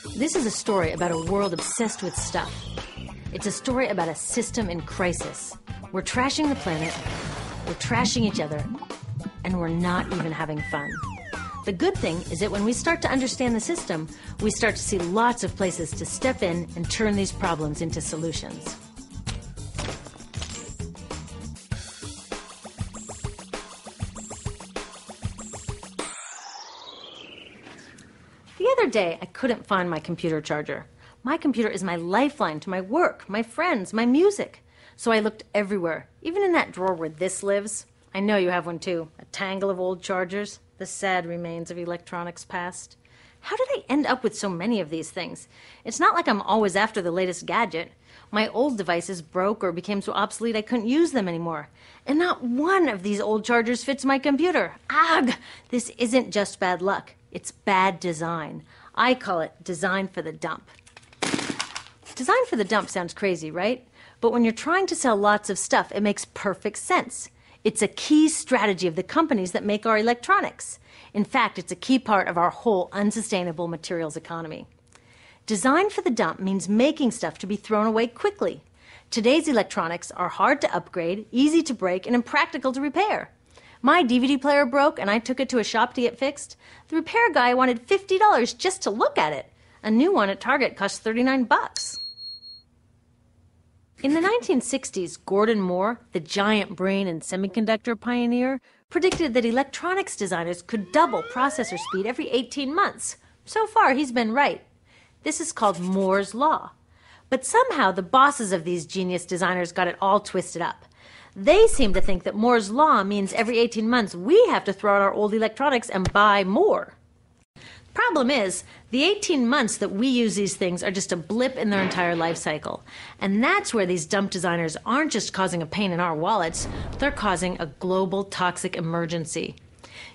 This is a story about a world obsessed with stuff. It's a story about a system in crisis. We're trashing the planet, we're trashing each other, and we're not even having fun. The good thing is that when we start to understand the system, we start to see lots of places to step in and turn these problems into solutions. The other day, I couldn't find my computer charger. My computer is my lifeline to my work, my friends, my music. So I looked everywhere, even in that drawer where this lives. I know you have one too, a tangle of old chargers, the sad remains of electronics past. How did I end up with so many of these things? It's not like I'm always after the latest gadget. My old devices broke or became so obsolete I couldn't use them anymore. And not one of these old chargers fits my computer. Ugh! This isn't just bad luck. It's bad design. I call it design for the dump. Design for the dump sounds crazy, right? But when you're trying to sell lots of stuff, it makes perfect sense. It's a key strategy of the companies that make our electronics. In fact, it's a key part of our whole unsustainable materials economy. Design for the dump means making stuff to be thrown away quickly. Today's electronics are hard to upgrade, easy to break, and impractical to repair. My DVD player broke and I took it to a shop to get fixed. The repair guy wanted $50 just to look at it. A new one at Target cost $39. In the 1960s, Gordon Moore, the giant brain and semiconductor pioneer, predicted that electronics designers could double processor speed every 18 months. So far, he's been right. This is called Moore's Law. But somehow, the bosses of these genius designers got it all twisted up. They seem to think that Moore's Law means every 18 months we have to throw out our old electronics and buy more. Problem is, the 18 months that we use these things are just a blip in their entire life cycle. And that's where these dump designers aren't just causing a pain in our wallets, they're causing a global toxic emergency.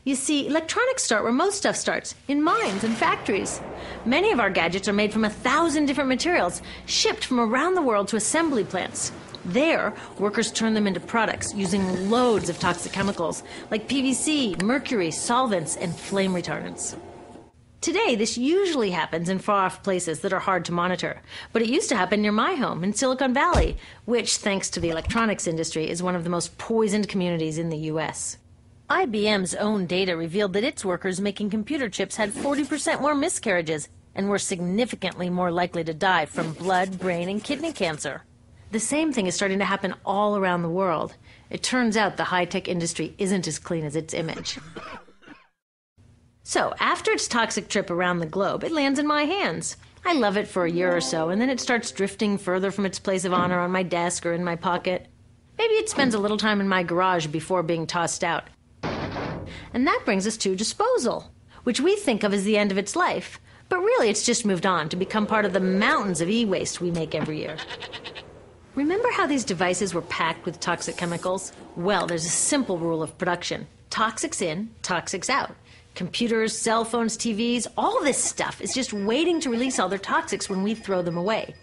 You see, electronics start where most stuff starts, in mines and factories. Many of our gadgets are made from 1,000 different materials, shipped from around the world to assembly plants. There, workers turn them into products using loads of toxic chemicals like PVC, mercury, solvents, and flame retardants. Today, this usually happens in far-off places that are hard to monitor, but it used to happen near my home in Silicon Valley, which, thanks to the electronics industry, is one of the most poisoned communities in the U.S. IBM's own data revealed that its workers making computer chips had 40% more miscarriages and were significantly more likely to die from blood, brain, and kidney cancer. The same thing is starting to happen all around the world. It turns out the high-tech industry isn't as clean as its image. So, after its toxic trip around the globe, it lands in my hands. I love it for a year or so, and then it starts drifting further from its place of honor on my desk or in my pocket. Maybe it spends a little time in my garage before being tossed out. And that brings us to disposal, which we think of as the end of its life. But really, it's just moved on to become part of the mountains of e-waste we make every year. Remember how these devices were packed with toxic chemicals? Well, there's a simple rule of production. Toxics in, toxics out. Computers, cell phones, TVs, all this stuff is just waiting to release all their toxics when we throw them away.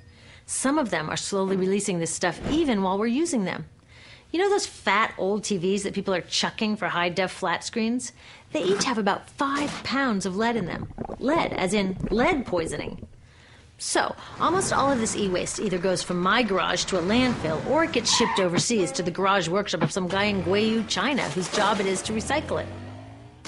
Some of them are slowly releasing this stuff even while we're using them. You know those fat old TVs that people are chucking for high-def flat screens? They each have about 5 pounds of lead in them. Lead, as in lead poisoning. So, almost all of this e-waste either goes from my garage to a landfill or it gets shipped overseas to the garage workshop of some guy in Guiyu, China, whose job it is to recycle it.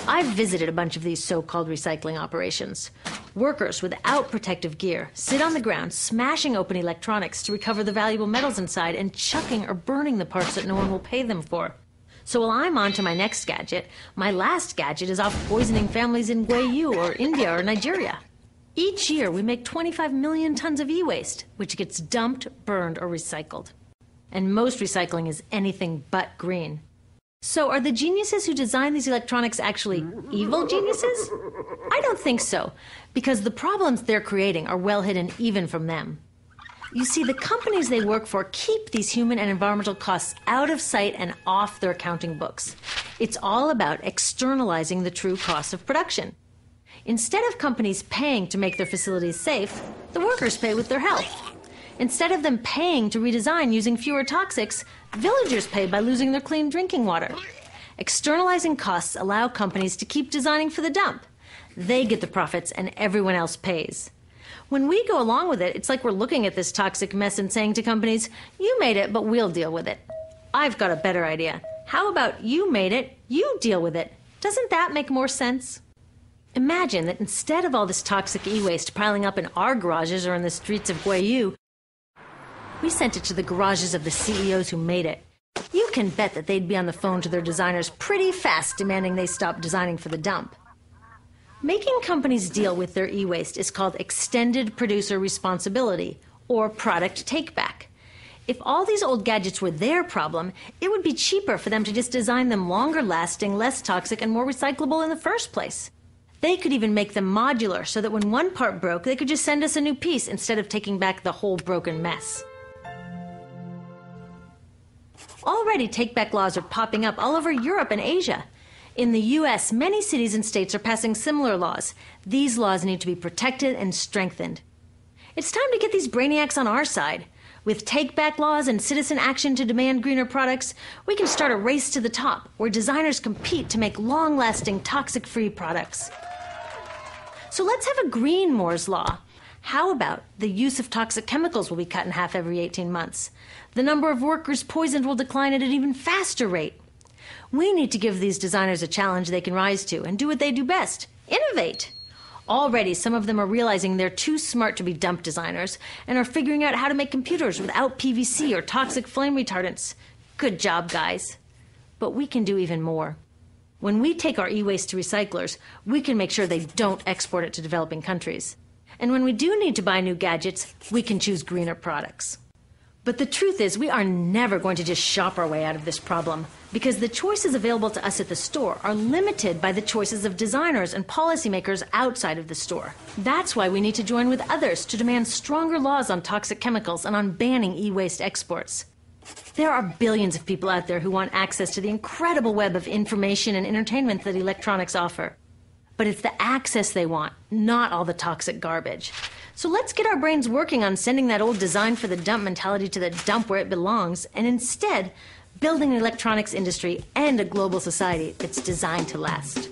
I've visited a bunch of these so-called recycling operations. Workers without protective gear sit on the ground smashing open electronics to recover the valuable metals inside and chucking or burning the parts that no one will pay them for. So while I'm on to my next gadget, my last gadget is off poisoning families in Guiyu or India or Nigeria. Each year we make 25 million tons of e-waste, which gets dumped, burned, or recycled. And most recycling is anything but green. So are the geniuses who design these electronics actually evil geniuses? I don't think so, because the problems they're creating are well hidden even from them. You see, the companies they work for keep these human and environmental costs out of sight and off their accounting books. It's all about externalizing the true cost of production. Instead of companies paying to make their facilities safe, the workers pay with their health. Instead of them paying to redesign using fewer toxics, villagers pay by losing their clean drinking water. Externalizing costs allow companies to keep designing for the dump. They get the profits and everyone else pays. When we go along with it, it's like we're looking at this toxic mess and saying to companies, you made it, but we'll deal with it. I've got a better idea. How about you made it, you deal with it? Doesn't that make more sense? Imagine that instead of all this toxic e-waste piling up in our garages or in the streets of Guayu, we sent it to the garages of the CEOs who made it. You can bet that they'd be on the phone to their designers pretty fast demanding they stop designing for the dump. Making companies deal with their e-waste is called extended producer responsibility, or product take-back. If all these old gadgets were their problem, it would be cheaper for them to just design them longer-lasting, less toxic, and more recyclable in the first place. They could even make them modular so that when one part broke, they could just send us a new piece instead of taking back the whole broken mess. Already, take-back laws are popping up all over Europe and Asia. In the U.S., many cities and states are passing similar laws. These laws need to be protected and strengthened. It's time to get these brainiacs on our side. With take-back laws and citizen action to demand greener products, we can start a race to the top, where designers compete to make long-lasting, toxic-free products. So let's have a green Moore's Law. How about the use of toxic chemicals will be cut in half every 18 months? The number of workers poisoned will decline at an even faster rate. We need to give these designers a challenge they can rise to and do what they do best: innovate. Already, some of them are realizing they're too smart to be dump designers and are figuring out how to make computers without PVC or toxic flame retardants. Good job, guys. But we can do even more. When we take our e-waste to recyclers, we can make sure they don't export it to developing countries. And when we do need to buy new gadgets, we can choose greener products. But the truth is, we are never going to just shop our way out of this problem, because the choices available to us at the store are limited by the choices of designers and policymakers outside of the store. That's why we need to join with others to demand stronger laws on toxic chemicals and on banning e-waste exports. There are billions of people out there who want access to the incredible web of information and entertainment that electronics offer. But it's the access they want, not all the toxic garbage. So let's get our brains working on sending that old design for the dump mentality to the dump where it belongs, and instead building an electronics industry and a global society that's designed to last.